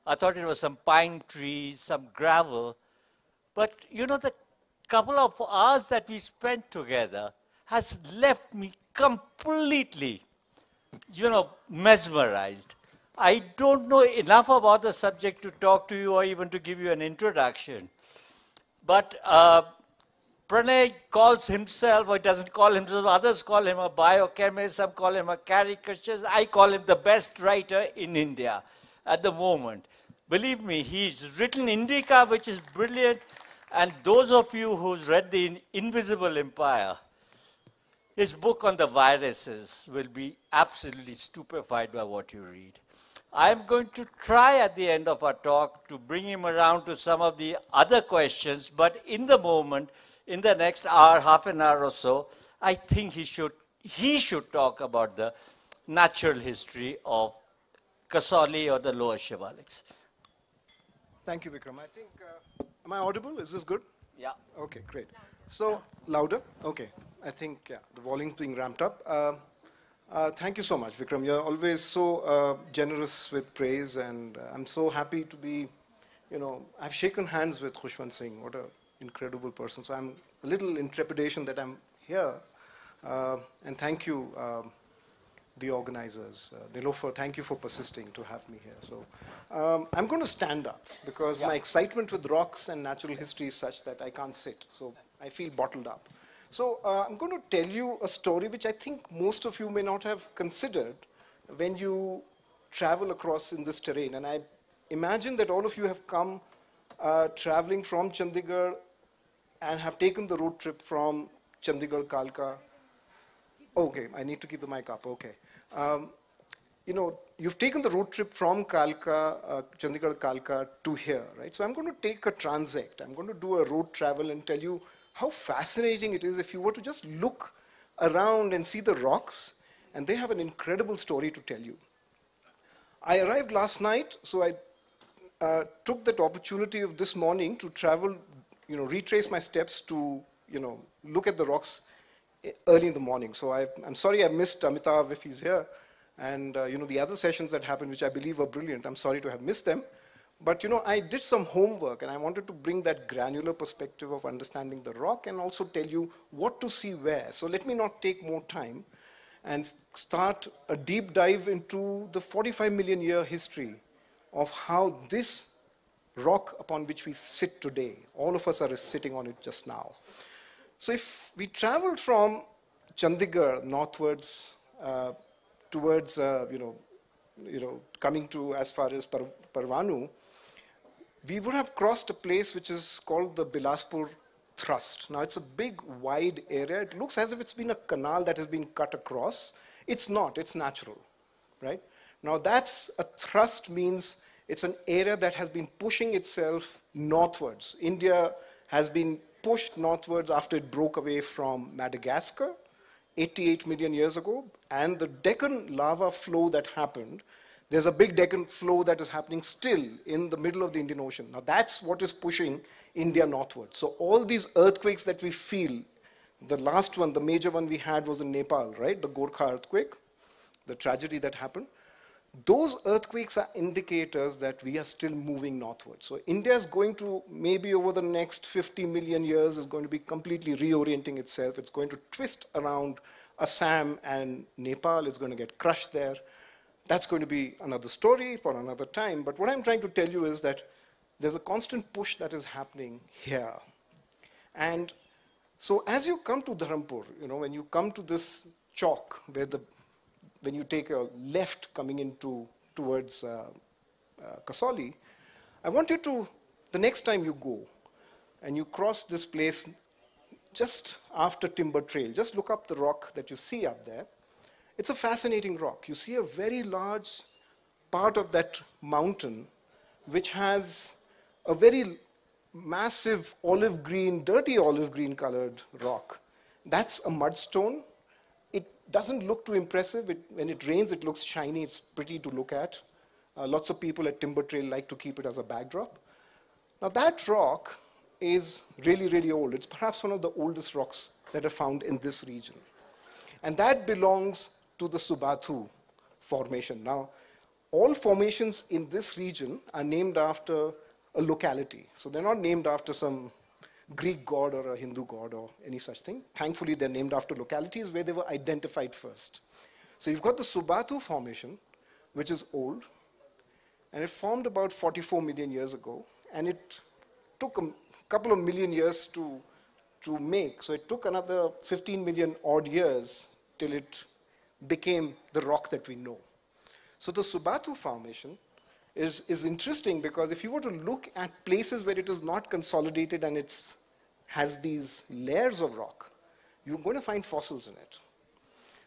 I thought it was some pine trees, some gravel. But you know, the couple of hours that we spent together has left me completely, mesmerized. I don't know enough about the subject to talk to you or even to give you an introduction. But Pranay calls himself, or doesn't call himself, others call him a biochemist, some call him a caricaturist. I call him the best writer in India at the moment. Believe me, he's written Indica, which is brilliant, and those of you who's read The Invisible Empire, his book on the viruses will be absolutely stupefied by what you read. I'm going to try at the end of our talk to bring him around to some of the other questions, but in the moment, in the next hour, half an hour or so, I think he should talk about the natural history of Kasauli or the lower Shivaliks. Thank you, Vikram. I think, am I audible? Is this good? Yeah. Okay, great. So, louder? Okay. I think, yeah, the volume's being ramped up. Thank you so much, Vikram. You're always so generous with praise, and I'm so happy to be, I've shaken hands with Khushwant Singh. What an incredible person. So I'm a little in trepidation that I'm here. And thank you, the organizers. Nilofer, thank you for persisting to have me here. So I'm going to stand up because my excitement with rocks and natural history is such that I can't sit. So I feel bottled up. So I'm going to tell you a story which I think most of you may not have considered when you travel across in this terrain. And I imagine that all of you have come traveling from Chandigarh and have taken the road trip from Chandigarh, Kalka. Okay, I need to keep the mic up, okay. You've taken the road trip from Kalka, Chandigarh, Kalka to here, right? So I'm going to take a transect. I'm going to do a road travel and tell you how fascinating it is if you were to just look around and see the rocks, and they have an incredible story to tell you. I arrived last night, so I took that opportunity of this morning to travel, retrace my steps to, look at the rocks early in the morning. So I'm sorry I missed Amitav if he's here, and the other sessions that happened, which I believe were brilliant. I'm sorry to have missed them. But I did some homework, and I wanted to bring that granular perspective of understanding the rock and also tell you what to see where. So let me not take more time and start a deep dive into the 45 million year history of how this rock upon which we sit today, all of us are sitting on it just now. So if we traveled from Chandigarh northwards towards, coming to as far as Parvanu, we would have crossed a place which is called the Bilaspur Thrust. Now it's a big, wide area. It looks as if it's been a canal that has been cut across. It's not, it's natural, right? Now that's a thrust means it's an area that has been pushing itself northwards. India has been pushed northwards after it broke away from Madagascar 88 million years ago, and the Deccan lava flow that happened, there's a big Deccan flow that is happening still in the middle of the Indian Ocean. Now that's what is pushing India northward. So all these earthquakes that we feel, the last one, the major one we had was in Nepal, right? The Gorkha earthquake, the tragedy that happened. Those earthquakes are indicators that we are still moving northward. So India is going to, maybe over the next 50 million years, is going to be completely reorienting itself. It's going to twist around Assam and Nepal. It's going to get crushed there. That's going to be another story for another time. But what I'm trying to tell you is that there's a constant push that is happening here. And so as you come to Dharampur, when you come to this chalk, when you take a left coming into towards Kasauli, I want you to, the next time you go and you cross this place just after Timber Trail, just look up the rock that you see up there. It's a fascinating rock. You see a very large part of that mountain which has a very massive olive green, dirty olive green colored rock. That's a mudstone. It doesn't look too impressive. When it rains, it looks shiny. It's pretty to look at. Lots of people at Timber Trail like to keep it as a backdrop. Now that rock is really, really old. It's perhaps one of the oldest rocks that are found in this region. And that belongs to the Subathu formation. Now, all formations in this region are named after a locality. So they're not named after some Greek god or a Hindu god or any such thing. Thankfully, they're named after localities where they were identified first. So you've got the Subatu formation, which is old, and it formed about 44 million years ago, and it took a couple of million years to make. So it took another 15 million odd years till it became the rock that we know. So the Subatu formation is interesting because if you were to look at places where it is not consolidated and it has these layers of rock, you're going to find fossils in it.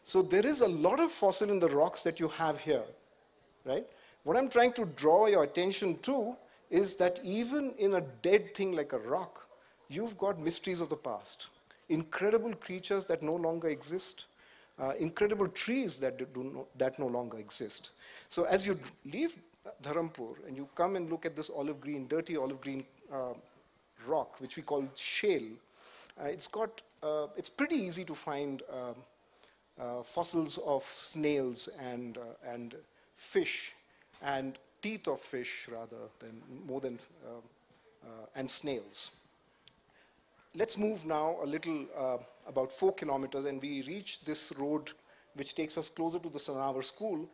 So there is a lot of fossil in the rocks that you have here, right? What I'm trying to draw your attention to is that even in a dead thing like a rock, you've got mysteries of the past, incredible creatures that no longer exist, incredible trees that no longer exist. So as you leave Dharampur and you come and look at this olive green, dirty olive green rock, which we call shale, it's pretty easy to find fossils of snails and fish, and teeth of fish rather than and snails. Let's move now a little about 4 kilometers, and we reach this road which takes us closer to the Sanavar school,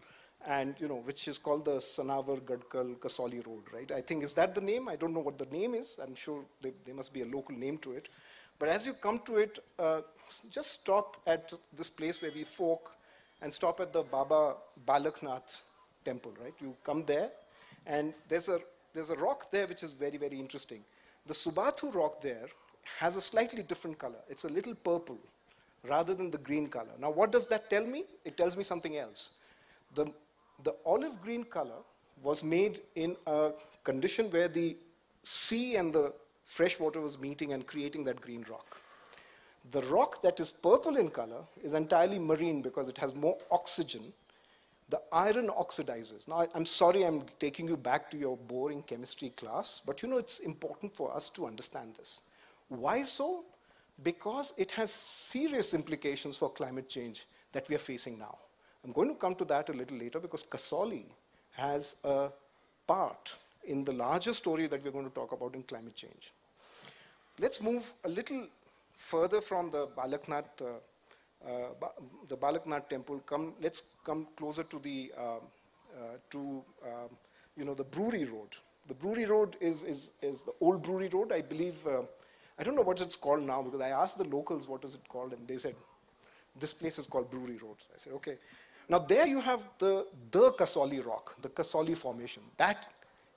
and which is called the Sanavar Gadkal Kasauli Road, right? I think, is that the name? I don't know what the name is. I'm sure there must be a local name to it. But as you come to it, just stop at this place where we fork and stop at the Baba Balaknath temple, right? You come there, and there's a rock there which is very, very interesting. The Subatu rock there has a slightly different color. It's a little purple rather than the green color. Now, what does that tell me? It tells me something else. The olive green color was made in a condition where the sea and the fresh water was meeting and creating that green rock. The rock that is purple in color is entirely marine because it has more oxygen. The iron oxidizes. Now, I'm sorry I'm taking you back to your boring chemistry class, but it's important for us to understand this. Why so? Because it has serious implications for climate change that we are facing now. I'm going to come to that a little later because Kasauli has a part in the larger story that we're going to talk about in climate change. Let's move a little further from the Balaknath temple. Let's come closer to the brewery road. The brewery road is the old brewery road. I believe, I don't know what it's called now because I asked the locals what is it called, and they said this place is called Brewery Road. I said, okay. Now there you have the Kasauli rock, the Kasauli formation. That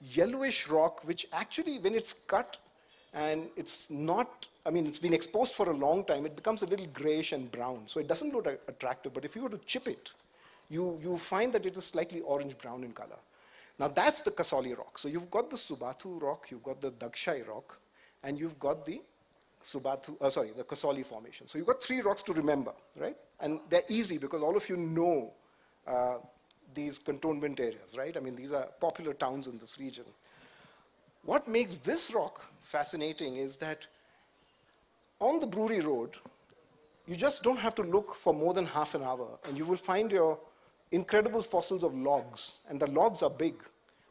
yellowish rock, which actually when it's cut and it's been exposed for a long time, it becomes a little grayish and brown. So it doesn't look attractive, but if you were to chip it, you find that it is slightly orange-brown in color. Now that's the Kasauli rock. So you've got the Subatu rock, you've got the Dakshai rock, and you've got the the Kasauli formation. So you've got 3 rocks to remember, right? And they're easy because all of you know these cantonment areas, right? I mean, these are popular towns in this region. What makes this rock fascinating is that on the Brewery Road, you just don't have to look for more than half an hour, and you will find your incredible fossils of logs, and the logs are big.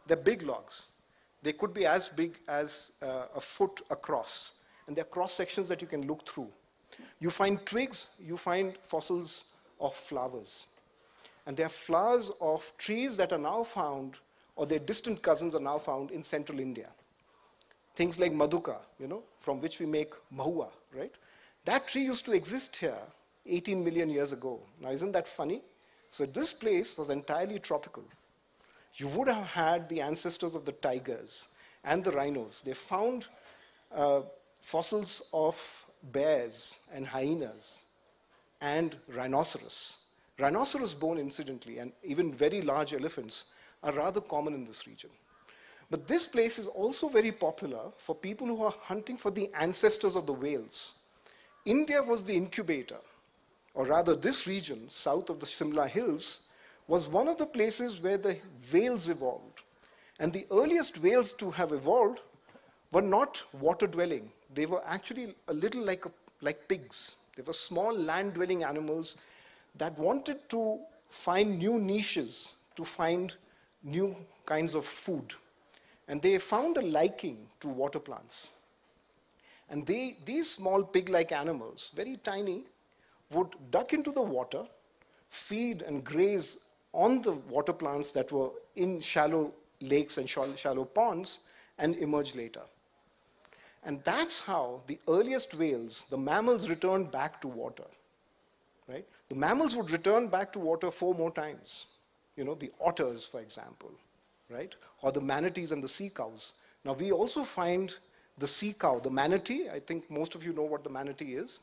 They're big logs. They could be as big as a foot across, and they're cross sections that you can look through. You find twigs, you find fossils of flowers. And there are flowers of trees that are now found, or their distant cousins are now found in central India. Things like Maduka, from which we make mahua, right? That tree used to exist here 18 million years ago. Now, isn't that funny? So this place was entirely tropical. You would have had the ancestors of the tigers and the rhinos. They found fossils of bears and hyenas and rhinoceros. Rhinoceros bone, incidentally, and even very large elephants are rather common in this region. But this place is also very popular for people who are hunting for the ancestors of the whales. India was the incubator, or rather this region, south of the Simla Hills, was one of the places where the whales evolved. And the earliest whales to have evolved were not water-dwelling. They were actually a little like pigs. They were small land-dwelling animals that wanted to find new niches to find new kinds of food. And they found a liking to water plants. And these small pig-like animals, very tiny, would duck into the water, feed and graze on the water plants that were in shallow lakes and shallow ponds, and emerge later. And that's how the earliest whales, the mammals, returned back to water. Right? The mammals would return back to water 4 more times. You know, the otters, for example, right? Or the manatees and the sea cows. Now, we also find the sea cow, the manatee. I think most of you know what the manatee is.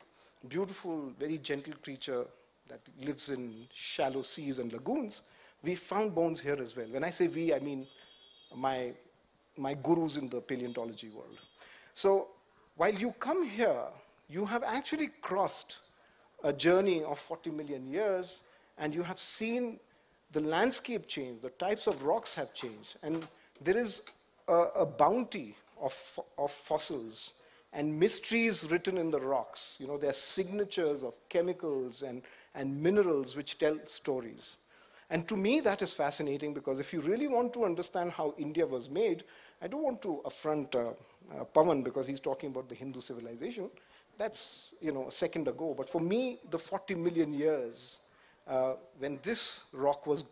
Beautiful, very gentle creature that lives in shallow seas and lagoons. We found bones here as well. When I say we, I mean my gurus in the paleontology world. So while you come here, you have actually crossed a journey of 40 million years, and you have seen the landscape change, the types of rocks have changed, and there is a bounty of fossils and mysteries written in the rocks. You know, there are signatures of chemicals and minerals which tell stories. And to me, that is fascinating, because if you really want to understand how India was made, I don't want to affront Pawan because he's talking about the Hindu civilization. That's, you know, a second ago. But for me, the 40 million years when this rock was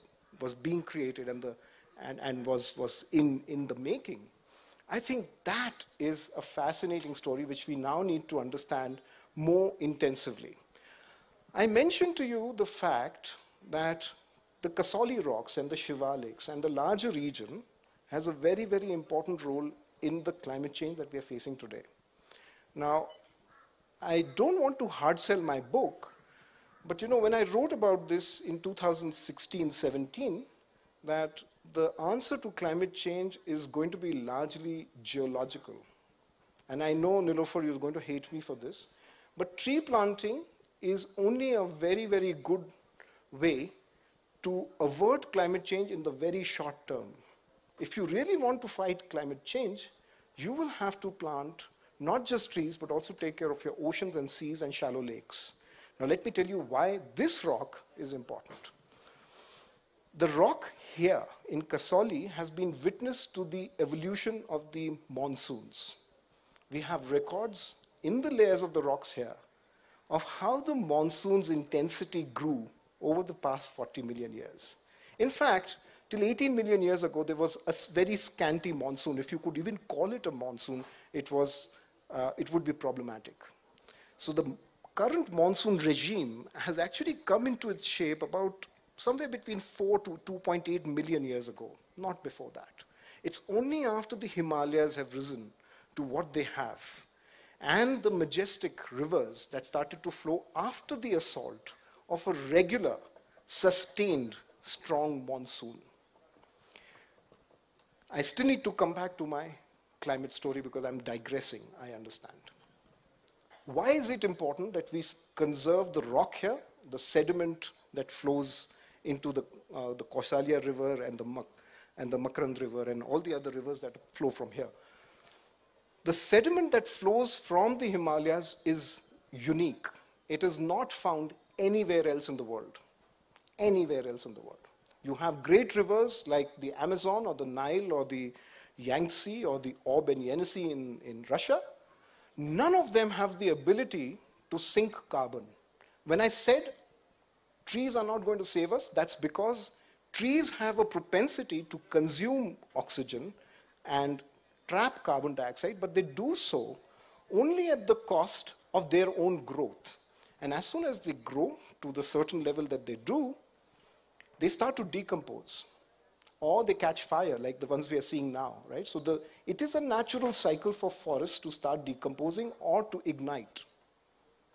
being created and was in the making, I think that is a fascinating story which we now need to understand more intensively. I mentioned to you the fact that the Kasauli rocks and the Shivaliks and the larger region has a very, very important role in the climate change that we are facing today. Now, I don't want to hard sell my book, but you know, when I wrote about this in 2016-17, that the answer to climate change is going to be largely geological. And I know Nilofer is going to hate me for this, but tree planting is only a very, very good way to avert climate change in the very short term. If you really want to fight climate change, you will have to plant not just trees, but also take care of your oceans and seas and shallow lakes. Now let me tell you why this rock is important. The rock here in Kasauli has been witness to the evolution of the monsoons. We have records in the layers of the rocks here of how the monsoon's intensity grew over the past 40 million years. In fact, till 18 million years ago, there was a very scanty monsoon. If you could even call it a monsoon, it would be problematic. So the current monsoon regime has actually come into its shape about somewhere between 4 to 2.8 million years ago, not before that. It's only after the Himalayas have risen to what they have, and the majestic rivers that started to flow after the assault of a regular, sustained, strong monsoon. I still need to come back to my climate story because I'm digressing, I understand. Why is it important that we conserve the rock here, the sediment that flows into the Kausalya River and the Makrand River and all the other rivers that flow from here? The sediment that flows from the Himalayas is unique. It is not found anywhere else in the world. Anywhere else in the world. You have great rivers like the Amazon or the Nile or the Yangtze or the Ob and Yenisei in Russia. None of them have the ability to sink carbon. When I said trees are not going to save us, that's because trees have a propensity to consume oxygen and trap carbon dioxide, but they do so only at the cost of their own growth. And as soon as they grow to the certain level that they do, they start to decompose, or they catch fire like the ones we are seeing now, right? So it is a natural cycle for forests to start decomposing or to ignite,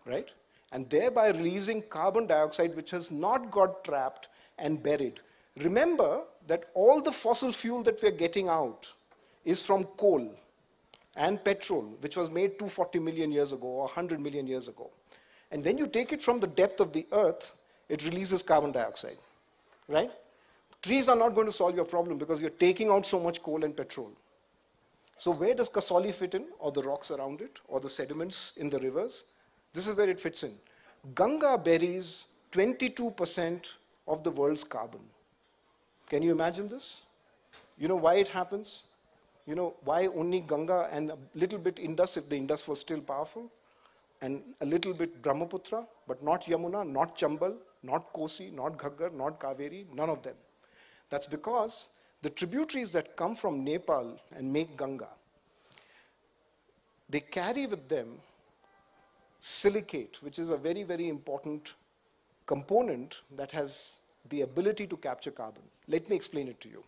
right? And thereby releasing carbon dioxide which has not got trapped and buried. Remember that all the fossil fuel that we are getting out is from coal and petrol, which was made 240 million years ago or 100 million years ago. And when you take it from the depth of the earth, it releases carbon dioxide, right? Trees are not going to solve your problem because you're taking out so much coal and petrol. So where does Kasauli fit in, or the rocks around it, or the sediments in the rivers? This is where it fits in. Ganga buries 22% of the world's carbon. Can you imagine this? You know why it happens? You know why only Ganga and a little bit Indus, if the Indus was still powerful, and a little bit Brahmaputra, but not Yamuna, not Chambal, not Kosi, not Ghaggar, not Kaveri, none of them. That's because the tributaries that come from Nepal and make Ganga, they carry with them silicate, which is a very, very important component that has the ability to capture carbon. Let me explain it to you.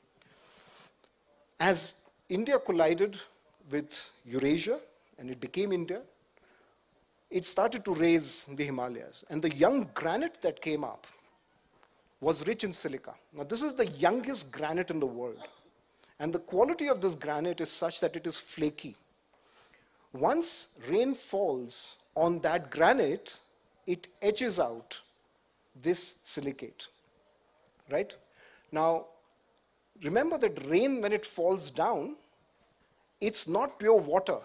As India collided with Eurasia and it became India, it started to raise the Himalayas. And the young granite that came up was rich in silica. Now, this is the youngest granite in the world. And the quality of this granite is such that it is flaky. Once rain falls on that granite, it etches out this silicate, right? Now, remember that rain, when it falls down, it's not pure water.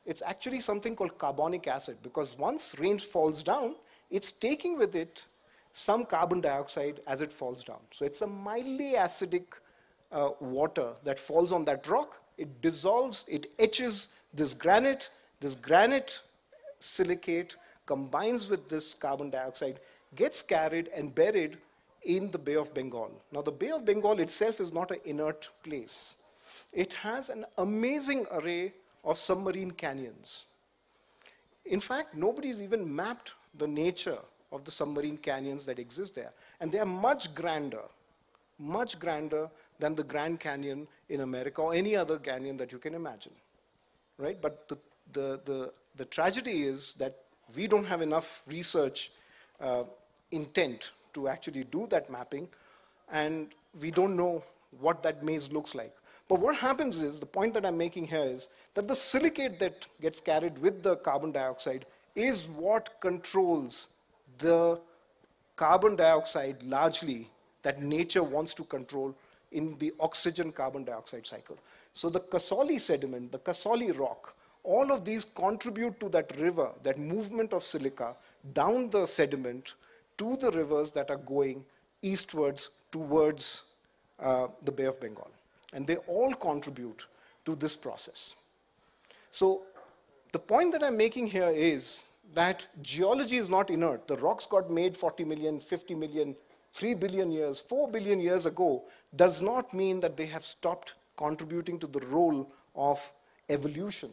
It's actually something called carbonic acid, because once rain falls down, it's taking with it some carbon dioxide as it falls down. So it's a mildly acidic water that falls on that rock. It dissolves, it etches this granite silicate combines with this carbon dioxide, gets carried and buried in the Bay of Bengal. Now, the Bay of Bengal itself is not an inert place. It has an amazing array of submarine canyons. In fact, nobody's even mapped the nature of the submarine canyons that exist there. And they are much grander than the Grand Canyon in America or any other canyon that you can imagine, right? But the tragedy is that we don't have enough research intent to actually do that mapping, and we don't know what that maze looks like. But what happens is, the point that I'm making here is that the silicate that gets carried with the carbon dioxide is what controls the carbon dioxide largely that nature wants to control in the oxygen carbon dioxide cycle. So the Kasauli sediment, the Kasauli rock, all of these contribute to that river, that movement of silica down the sediment to the rivers that are going eastwards towards the Bay of Bengal. And they all contribute to this process. So the point that I'm making here is that geology is not inert. The rocks got made 40 million, 50 million, 3 billion years, 4 billion years ago does not mean that they have stopped contributing to the role of evolution,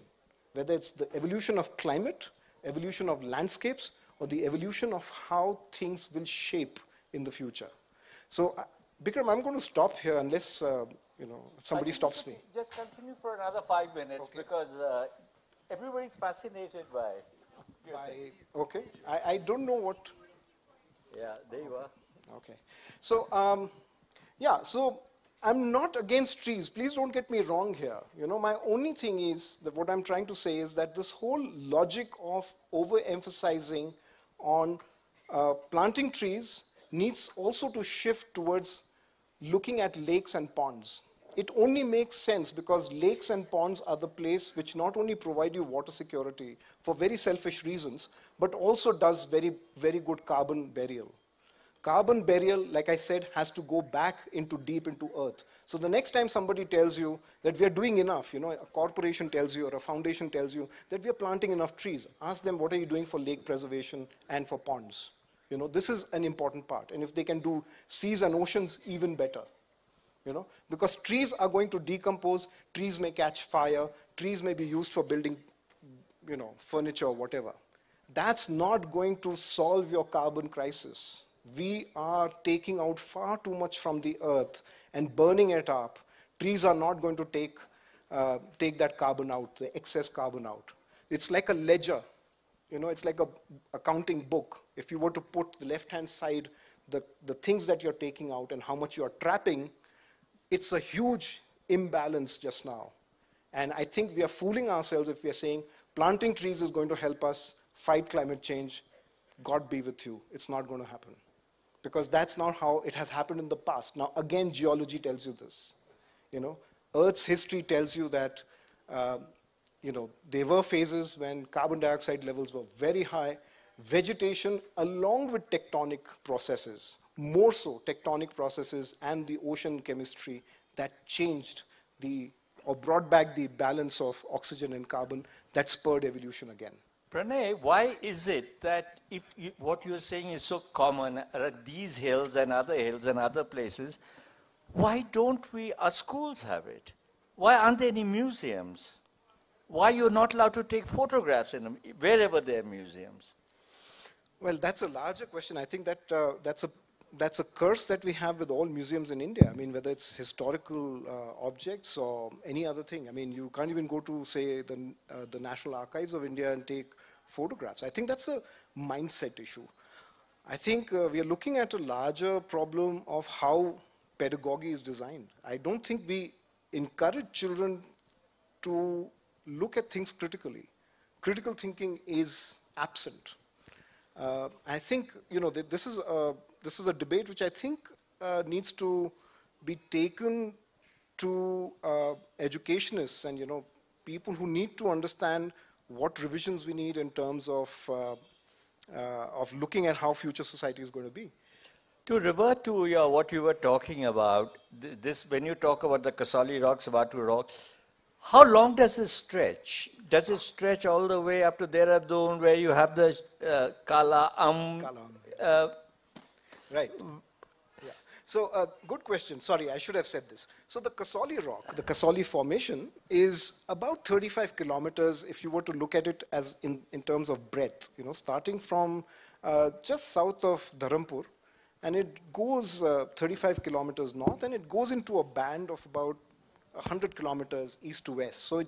whether it's the evolution of climate, evolution of landscapes, or the evolution of how things will shape in the future. So, Bikram, I'm going to stop here unless somebody stops me. Just continue for another 5 minutes, okay, because everybody's fascinated by your saying. Okay, I don't know what. Yeah, there you are. Okay, so so I'm not against trees. Please don't get me wrong here. My only thing is that what I'm trying to say is that this whole logic of overemphasizing on planting trees needs also to shift towards looking at lakes and ponds. It only makes sense because lakes and ponds are the place which not only provide you water security for very selfish reasons, but also does very, very good carbon burial. Carbon burial, like I said, has to go back deep into earth. So the next time somebody tells you that we are doing enough, a corporation tells you or a foundation tells you that we are planting enough trees, ask them, what are you doing for lake preservation and for ponds? This is an important part. And if they can do seas and oceans, even better. Because trees are going to decompose, trees may catch fire, trees may be used for building, furniture or whatever. That's not going to solve your carbon crisis. We are taking out far too much from the earth and burning it up. Trees are not going to take that carbon out, the excess carbon out. It's like a ledger. It's like a accounting book. If you were to put the left-hand side, the things that you're taking out and how much you're trapping, it's a huge imbalance just now. And I think we are fooling ourselves if we are saying planting trees is going to help us fight climate change. God be with you. It's not going to happen. Because that's not how it has happened in the past. Now, again, geology tells you this. Earth's history tells you that, there were phases when carbon dioxide levels were very high. Vegetation, along with tectonic processes, more so tectonic processes and the ocean chemistry, that changed or brought back the balance of oxygen and carbon that spurred evolution again. Pranay, why is it that if what you're saying is so common at these hills and other places, why don't our schools have it? Why aren't there any museums? Why you're not allowed to take photographs in them, wherever there are museums? Well, that's a larger question. I think that that's a curse that we have with all museums in India. I mean, whether it's historical objects or any other thing. I mean, you can't even go to, say, the National Archives of India and take photographs. I think that's a mindset issue. I think we are looking at a larger problem of how pedagogy is designed. I don't think we encourage children to look at things critically. Critical thinking is absent. I think this is a debate which I think needs to be taken to educationists and people who need to understand what revisions we need in terms of looking at how future society is going to be. To revert to what you were talking about, when you talk about the Kasauli rocks, Vatu rocks, how long does it stretch? Does it stretch all the way up to Dehradun, where you have the Kala Right. Yeah. So, good question. Sorry, I should have said this. So, the Kasauli rock, the Kasauli formation, is about 35 kilometers if you were to look at it as in terms of breadth. Starting from just south of Dharampur, and it goes 35 kilometers north, and it goes into a band of about 100 kilometers east to west. So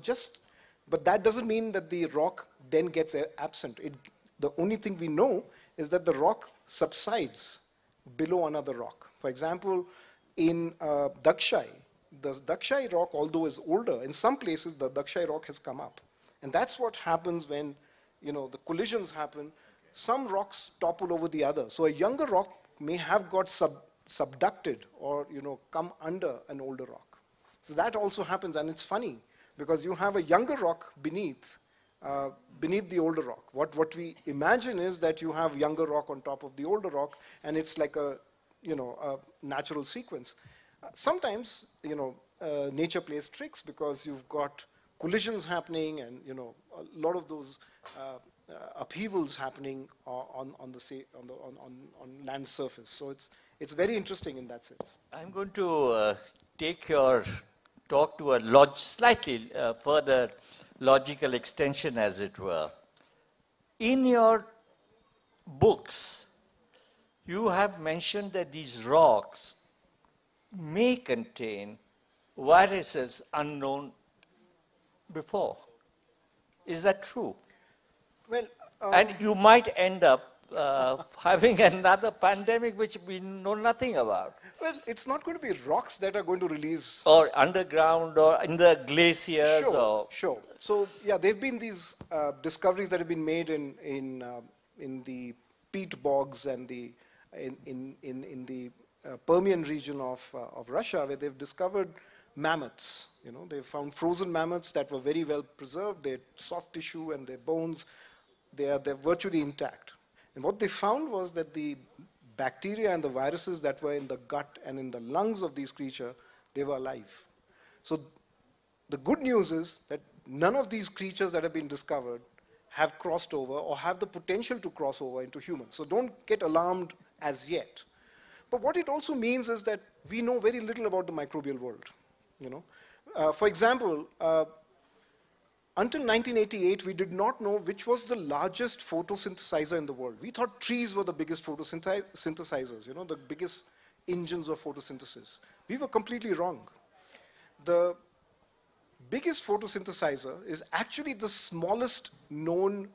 but that doesn't mean that the rock then gets absent. The only thing we know is that the rock subsides below another rock. For example, in Dakshai, the Dakshai rock, although is older, in some places the Dakshai rock has come up. And that's what happens when the collisions happen. Some rocks topple over the other. So a younger rock may have got subducted or come under an older rock. So that also happens, and it's funny because you have a younger rock beneath the older rock. What we imagine is that you have younger rock on top of the older rock, and it's like a natural sequence. Sometimes nature plays tricks because you've got collisions happening, and a lot of those upheavals happening on land surface. So it's very interesting in that sense. I'm going to take your talk to a slightly further logical extension, as it were. In your books, you have mentioned that these rocks may contain viruses unknown before. Is that true? Well, and you might end up having another pandemic which we know nothing about. Well, it's not going to be rocks that are going to release. Or underground, or in the glaciers. Sure. So, yeah, there have been these discoveries that have been made in the peat bogs and in the Permian region of Russia, where they've discovered mammoths. They've found frozen mammoths that were very well preserved. Their soft tissue and their bones, they're virtually intact. And what they found was that the bacteria and the viruses that were in the gut and in the lungs of these creatures, they were alive. So the good news is that none of these creatures that have been discovered have crossed over or have the potential to cross over into humans. So don't get alarmed as yet. But what it also means is that we know very little about the microbial world. For example, until 1988, we did not know which was the largest photosynthesizer in the world. We thought trees were the biggest photosynthesizers, the biggest engines of photosynthesis. We were completely wrong. The biggest photosynthesizer is actually the smallest known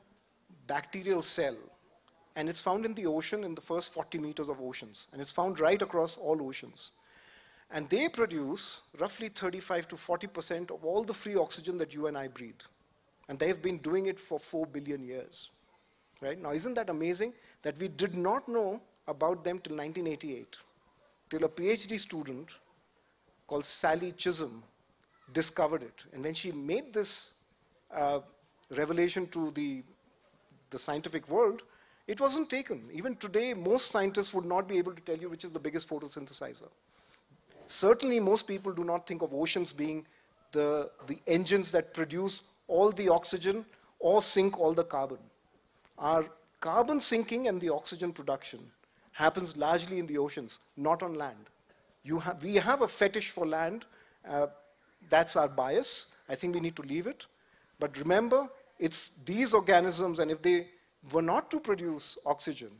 bacterial cell, and it's found in the ocean, in the first 40 meters of oceans, and it's found right across all oceans. And they produce roughly 35 to 40% of all the free oxygen that you and I breathe. And they've been doing it for 4 billion years. Right? Now, isn't that amazing that we did not know about them till 1988, till a PhD student called Sally Chisholm discovered it. And when she made this revelation to the scientific world, it wasn't taken. Even today, most scientists would not be able to tell you which is the biggest photosynthesizer. Certainly, most people do not think of oceans being the engines that produce all the oxygen or sink all the carbon. Our carbon sinking and the oxygen production happens largely in the oceans, not on land. We have a fetish for land. Uh, that's our bias. I think we need to leave it. But remember, it's these organisms, and if they were not to produce oxygen,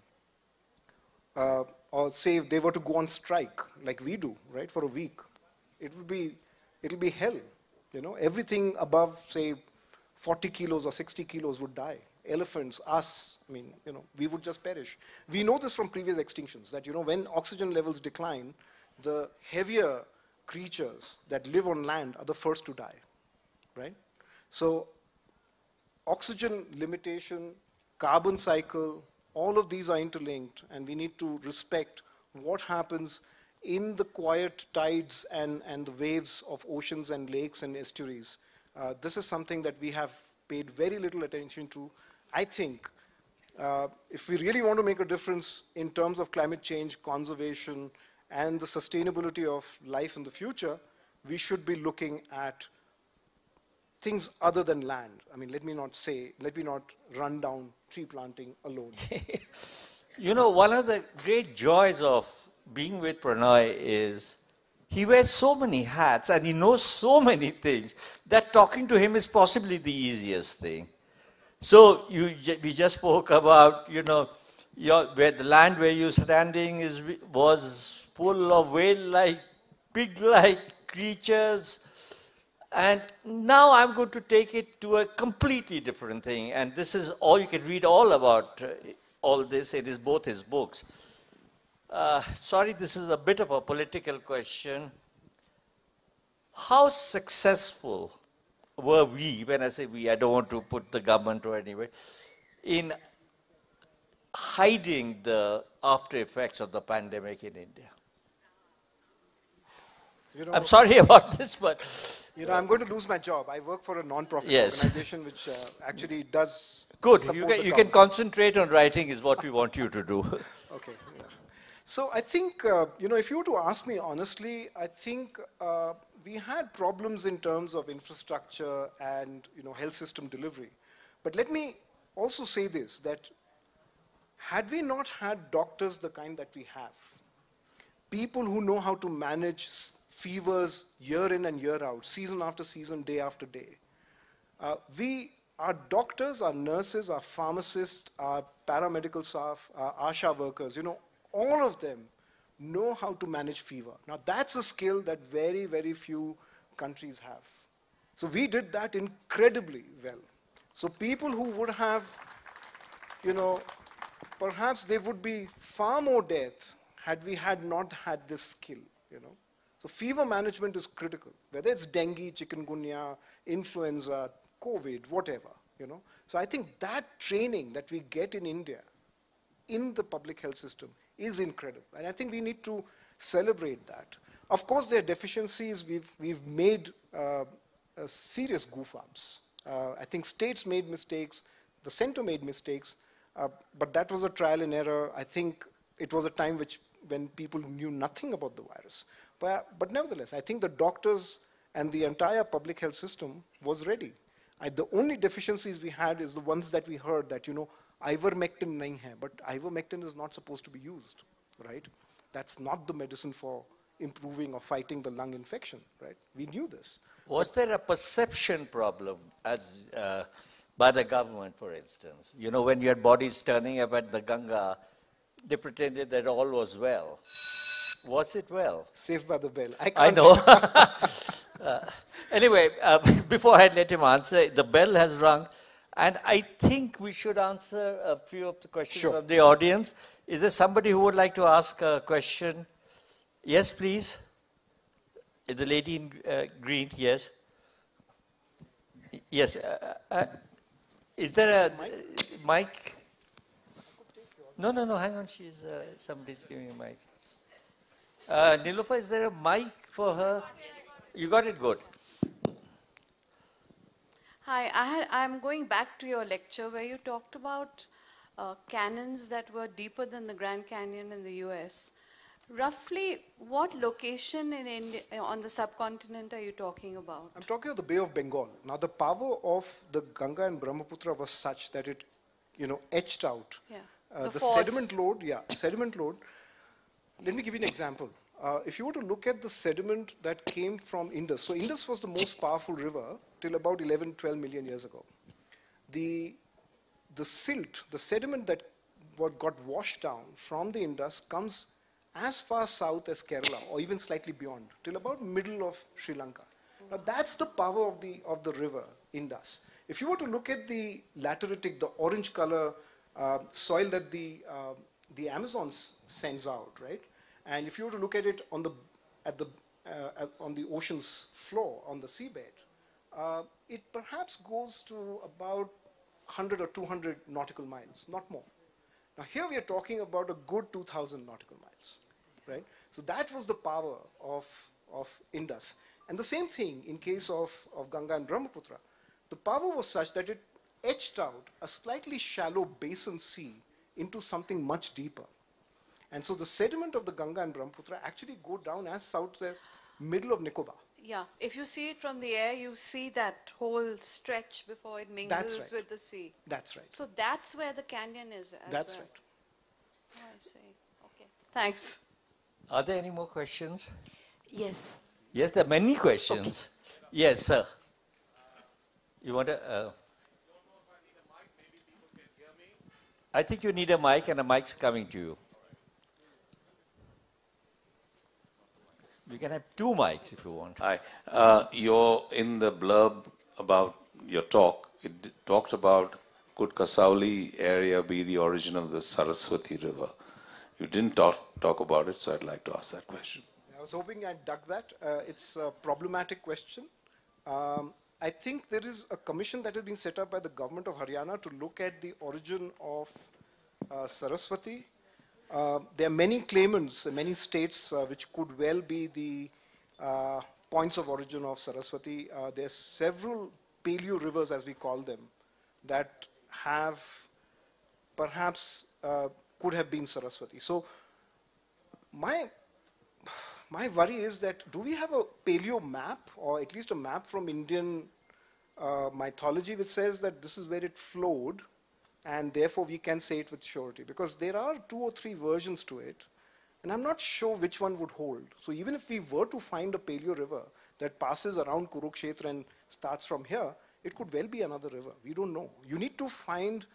or say if they were to go on strike like we do, right, for a week, it'll be hell. You know, everything above say 40 kilos or 60 kilos would die. Elephants, us, I mean, you know, we would just perish. We know this from previous extinctions that, you know, when oxygen levels decline, the heavier creatures that live on land are the first to die, right? So oxygen limitation, carbon cycle, all of these are interlinked, and we need to respect what happens in the quiet tides and the waves of oceans and lakes and estuaries. This is something that we have paid very little attention to. I think if we really want to make a difference in terms of climate change, conservation, and the sustainability of life in the future, we should be looking at things other than land. I mean, let me not run down tree planting alone. You know, one of the great joys of being with Pranay is he wears so many hats and he knows so many things that talking to him is possibly the easiest thing. So we just spoke about, you know, where the land where you're standing was full of whale-like, pig-like creatures. And now I'm going to take it to a completely different thing. And this is all, you can read all about all this. It is both his books. Sorry, this is a bit of a political question. How successful were we, when I say we, I don't want to put the government or anywhere, in hiding the after effects of the pandemic in India? You know, I'm sorry about this, but... You know, I'm going to lose my job. I work for a non-profit organization which actually does Good. support You can concentrate on writing is what we want you to do. Okay. Yeah. So I think, you know, if you were to ask me honestly, I think we had problems in terms of infrastructure and, you know, health system delivery. But let me also say this, that had we not had doctors the kind that we have, people who know how to manage fevers year in and year out, season after season, day after day, our doctors, our nurses, our pharmacists, our paramedical staff, our ASHA workers, you know, all of them know how to manage fever. Now that's a skill that very, very few countries have. So we did that incredibly well. So people who would have, you know, perhaps there would be far more death had we had not had this skill, you know. So fever management is critical, whether it's dengue, chikungunya, influenza, COVID, whatever, you know. So I think that training that we get in India, in the public health system, is incredible. And I think we need to celebrate that. Of course, there are deficiencies. We've made serious goof-ups. I think states made mistakes, the center made mistakes, but that was a trial and error. I think it was a time when people knew nothing about the virus. But nevertheless, I think the doctors and the entire public health system was ready. The only deficiencies we had is the ones that we heard that, you know, ivermectin nahi hai, but ivermectin is not supposed to be used, right? That's not the medicine for improving or fighting the lung infection, right? We knew this. Was there a perception problem as by the government, for instance? You know, when you had bodies turning up at the Ganga, they pretended that all was well. Was it well? Saved by the bell. I know. Anyway, before I let him answer, the bell has rung. And I think we should answer a few of the questions of the audience. Is there somebody who would like to ask a question? Yes, please. The lady in green, yes. Yes. Is there a mic? No, hang on. Somebody's giving a mic. Nilofa, is there a mic for her? You got it, good. Hi, I'm going back to your lecture where you talked about canyons that were deeper than the Grand Canyon in the US. Roughly, what location in India, on the subcontinent are you talking about? I'm talking of the Bay of Bengal. Now, the power of the Ganga and Brahmaputra was such that it, etched out Yeah. The the force. sediment load. Yeah, sediment load. Let me give you an example. If you were to look at the sediment that came from Indus, so Indus was the most powerful river till about 11, 12 million years ago. The silt, the sediment that got washed down from the Indus comes as far south as Kerala, or even slightly beyond, till about middle of Sri Lanka. Now that's the power of the river Indus. If you were to look at the lateritic, the orange color soil that the Amazon sends out, right? And if you were to look at it on the ocean's floor, on the seabed, it perhaps goes to about 100 or 200 nautical miles, not more. Now here we are talking about a good 2,000 nautical miles, right? So that was the power of Indus. And the same thing in case of Ganga and Brahmaputra. The power was such that it etched out a slightly shallow basin sea into something much deeper. And so the sediment of the Ganga and Brahmaputra actually go down as south as middle of Nicobar. Yeah, if you see it from the air, you see that whole stretch before it mingles right. with the sea. That's right. So that's where the canyon is as That's well. right. Oh, I see. Okay. Thanks. Are there any more questions? Yes. Yes, there are many questions. Yes, sir. You want to? I think you need a mic, and a mic's coming to you. You can have two mics if you want. Hi. You're in the blurb about your talk. It talked about could Kasauli area be the origin of the Saraswati River? You didn't talk about it, so I'd like to ask that question. I was hoping I'd duck that. It's a problematic question. I think there is a commission that has been set up by the government of Haryana to look at the origin of Saraswati. There are many claimants, many states which could well be the points of origin of Saraswati. There are several paleo rivers, as we call them, that have perhaps could have been Saraswati. So my worry is that do we have a paleo map, or at least a map from Indian mythology which says that this is where it flowed, and therefore we can say it with surety? Because there are 2 or 3 versions to it, and I'm not sure which one would hold. So even if we were to find a paleo river that passes around Kurukshetra and starts from here, it could well be another river. We don't know. You need to find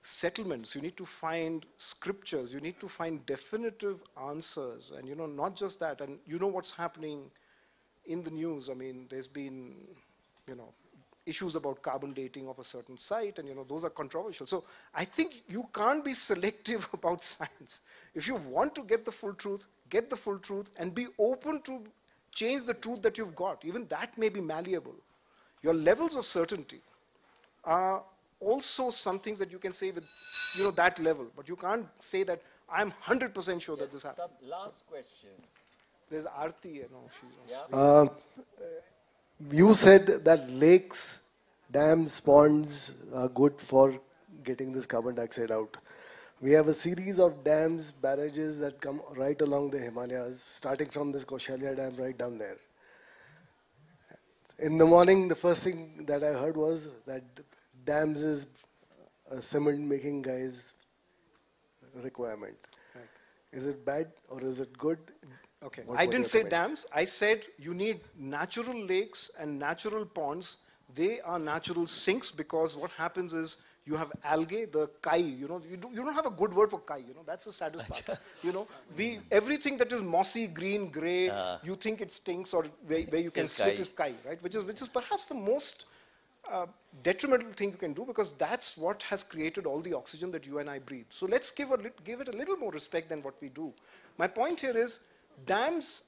settlements, you need to find scriptures, you need to find definitive answers, and not just that. And you know what's happening in the news. I mean, there's been, issues about carbon dating of a certain site, and those are controversial. So I think you can't be selective about science. If you want to get the full truth, get the full truth, and be open to change the truth that you've got. Even that may be malleable. Your levels of certainty are also some things that you can say with that level, but you can't say that I'm 100% sure that this happened. Last question. There's Aarti, she's You said that lakes, dams, ponds are good for getting this carbon dioxide out. We have a series of dams, barrages that come right along the Himalayas, starting from this Kaushalya Dam right down there. In the morning, the first thing that I heard was that dams is a cement-making guy's requirement. Right. Is it bad or is it good? Okay, What I were didn't your say comments? dams. I said you need natural lakes and natural ponds. They are natural sinks because what happens is you have algae, the kai, you don't have a good word for kai, that's the saddest part. Everything that is mossy, green, grey, you think it stinks or where you can slip kai. is kai, right? Which is perhaps the most detrimental thing you can do, because that's what has created all the oxygen that you and I breathe. So let's give it a little more respect than what we do. My point here is dams,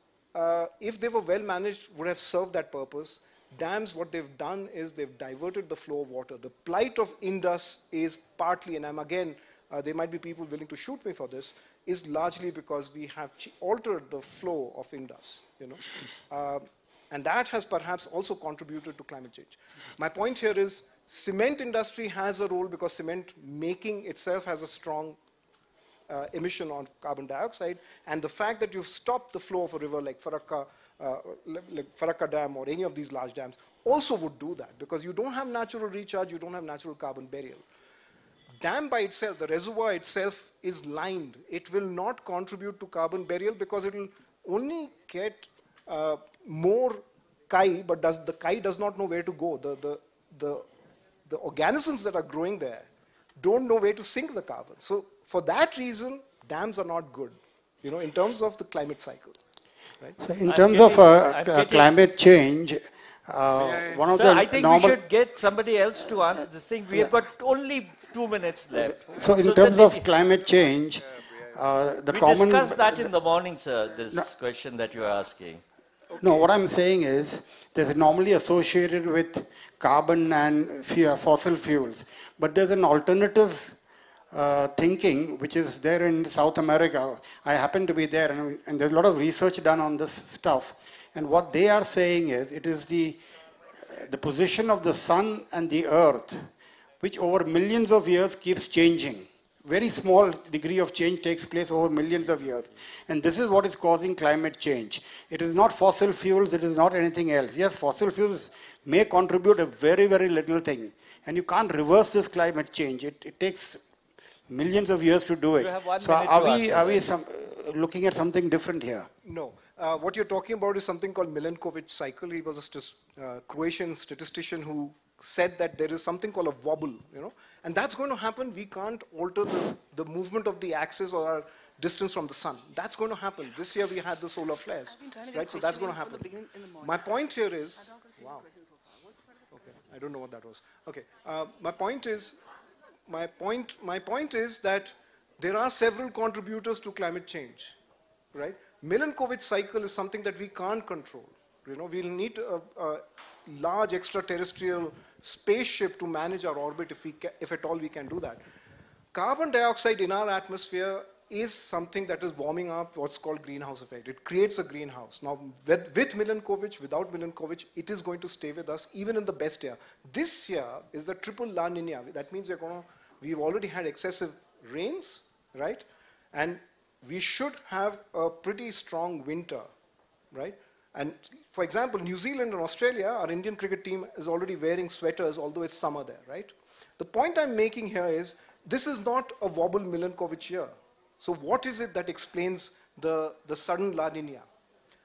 if they were well managed, would have served that purpose. Dams, what they've done is they've diverted the flow of water. The plight of Indus is partly, and there might be people willing to shoot me for this, is largely because we have altered the flow of Indus, and that has perhaps also contributed to climate change. My point here is cement industry has a role because cement making itself has a strong emission on carbon dioxide, and the fact that you've stopped the flow of a river like Farakka Dam or any of these large dams also would do that, because you don't have natural recharge, you don't have natural carbon burial. Dam by itself, the reservoir itself is lined. It will not contribute to carbon burial because it will only get more kai, but the kai does not know where to go. The organisms that are growing there don't know where to sink the carbon. So for that reason, dams are not good, in terms of the climate cycle. Right? So in terms of climate change, one of Sir, the I think we should get somebody else to answer this thing. We have got only 2 minutes left. So in terms of climate change, the we common... discussed that in the morning, sir, this question that you are asking. No, what I'm saying is, there's normally associated with carbon and fossil fuels, but there's an alternative thinking which is there in South America. I happen to be there, and there's a lot of research done on this stuff. And what they are saying is, it is the position of the sun and the earth, which over millions of years keeps changing. Very small degree of change takes place over millions of years. And this is what is causing climate change. It is not fossil fuels, it is not anything else. Yes, fossil fuels may contribute a very, very little thing. And you can't reverse this climate change. It takes millions of years to do it. So are we looking at something different here? No. What you're talking about is something called Milankovitch cycle. He was a Croatian statistician who said that there is something called a wobble, and that's going to happen. We can't alter the movement of the axis or our distance from the sun. That's going to happen. This year we had the solar flares, right? So that's going to happen. My point here is, wow. Okay, I don't know what that was. Okay, my point is that there are several contributors to climate change, right? Milankovitch cycle is something that we can't control. We'll need a large extraterrestrial spaceship to manage our orbit if at all we can do that. Carbon dioxide in our atmosphere is something that is warming up what's called greenhouse effect. It creates a greenhouse. Now, with Milankovitch, without Milankovitch, it is going to stay with us even in the best year. This year is the triple La Nina. That means we've already had excessive rains, right? And we should have a pretty strong winter, right? And for example, New Zealand and Australia, our Indian cricket team is already wearing sweaters, although it's summer there, right? The point I'm making here is, this is not a wobble Milankovitch year. So what is it that explains the sudden La Nina?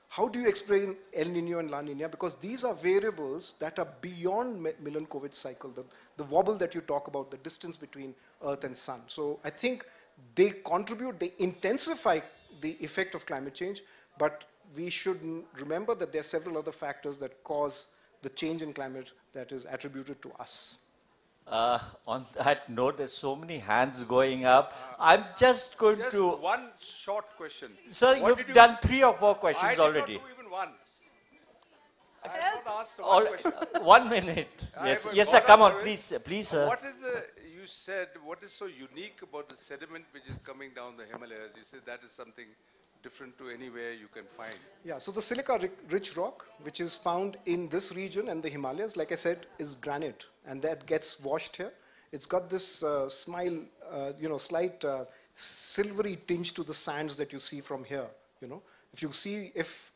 How do you explain El Nino and La Nina? Because these are variables that are beyond Milankovitch cycle, the wobble that you talk about, the distance between Earth and Sun. So I think they contribute, they intensify the effect of climate change, but we should remember that there are several other factors that cause the change in climate that is attributed to us. On that note, there's so many hands going up. I'm just going to... one short question. Sir, you've done 3 or 4 questions already. I did not do even one. I have not asked one question. 1 minute. Yes, sir, come on, please, sir. What is you said, what is so unique about the sediment which is coming down the Himalayas? You said that is something different to anywhere you can find. Yeah, so the silica-rich rock, which is found in this region and the Himalayas, like I said, is granite, and that gets washed here. It's got this slight silvery tinge to the sands that you see from here. If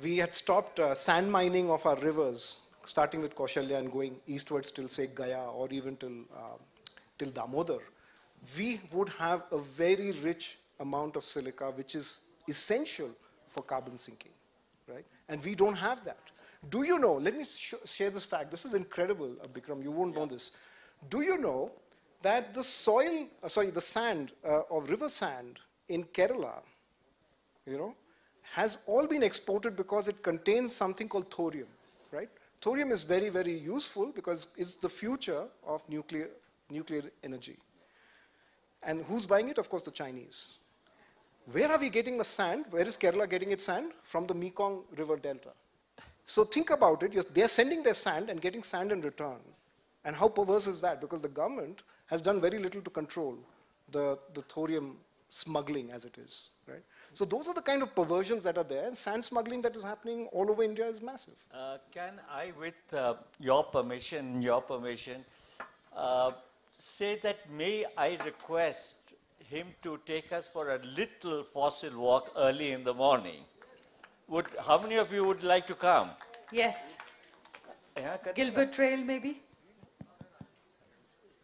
we had stopped sand mining of our rivers, starting with Kaushalya and going eastwards till, say, Gaya, or even till Damodar, we would have a very rich amount of silica, which is essential for carbon sinking, right? And we don't have that. Do you know, let me share this fact. This is incredible, Bikram, you won't know this. Do you know that the sand, of river sand in Kerala, has all been exported because it contains something called thorium, right? Thorium is very, very useful because it's the future of nuclear energy. And who's buying it? Of course, the Chinese. Where are we getting the sand? Where is Kerala getting its sand? From the Mekong River Delta. So think about it. They're sending their sand and getting sand in return. And how perverse is that? Because the government has done very little to control the thorium smuggling as it is, right? So those are the kind of perversions that are there, and sand smuggling that is happening all over India is massive. Can I, with your permission, say that may I request him to take us for a little fossil walk early in the morning. How many of you would like to come? Yes. Yeah, Gilbert Trail, maybe?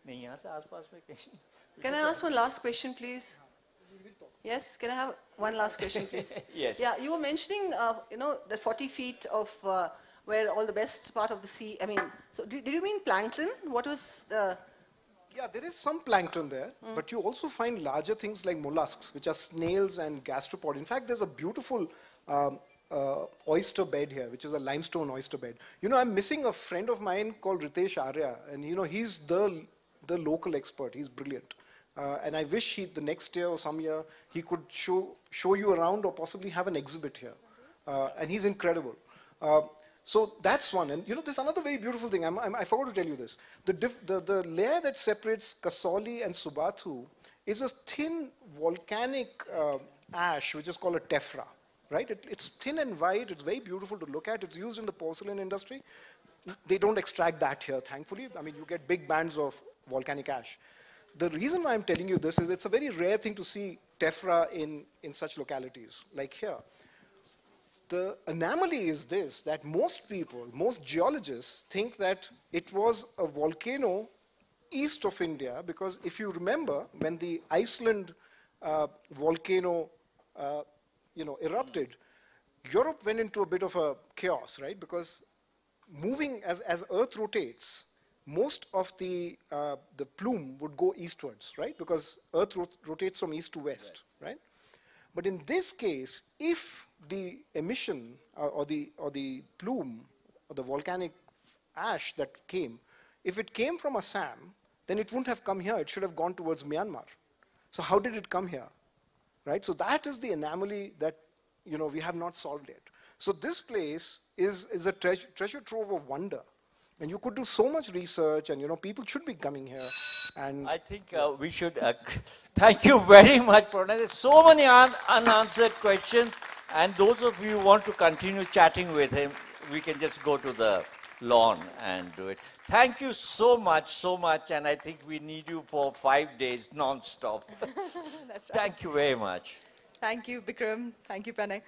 नहीं, यहाँ से आसपास में कहीं. Can I ask one last question, please? Yes, can I have one last question, please? Yes. Yeah, you were mentioning, the 40 feet of where all the best part of the sea, I mean, so did you mean plankton? What was the... Yeah, there is some plankton there, but you also find larger things like mollusks, which are snails and gastropods. In fact, there's a beautiful oyster bed here, which is a limestone oyster bed. I'm missing a friend of mine called Ritesh Arya, and he's the local expert. He's brilliant. And I wish the next year or some year he could show you around or possibly have an exhibit here. And he's incredible. So that's one. And there's another very beautiful thing. I forgot to tell you this. The layer that separates Kasauli and Subathu is a thin volcanic ash, which is called a tephra. Right? It's thin and white. It's very beautiful to look at. It's used in the porcelain industry. They don't extract that here, thankfully. I mean, you get big bands of volcanic ash. The reason why I'm telling you this is it's a very rare thing to see tephra in such localities, like here. The anomaly is this, that most people, most geologists think that it was a volcano east of India, because if you remember, when the Iceland volcano erupted, Europe went into a bit of a chaos, right? Because moving as Earth rotates, most of the plume would go eastwards, right? Because Earth rotates from east to west, right? But in this case, if the emission or the plume or the volcanic ash that came, if it came from Assam, then it wouldn't have come here. It should have gone towards Myanmar. So how did it come here, right? So that is the anomaly that we have not solved yet. So this place is a treasure trove of wonder. And you could do so much research, and people should be coming here. And I think we should thank you very much, Pranay. There's so many unanswered questions, and those of you who want to continue chatting with him, we can just go to the lawn and do it. Thank you so much, and I think we need you for 5 days non-stop. That's right. Thank you very much. Thank you, Bikram. Thank you, Pranay.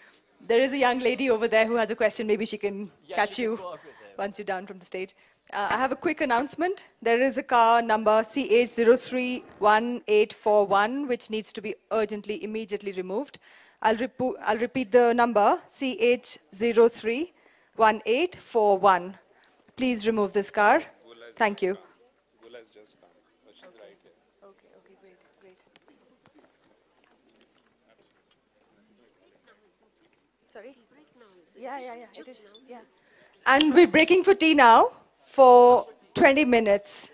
There is a young lady over there who has a question. Maybe she can catch she can you go out with them. once you're down from the stage. I have a quick announcement. There is a car number CH031841 which needs to be urgently, immediately removed. I'll repeat the number, CH031841. Please remove this car. Thank you. Gula's just come. So she's right here. Okay, great. Sorry? Yeah, it is. Yeah. And we're breaking for tea now for 20 minutes.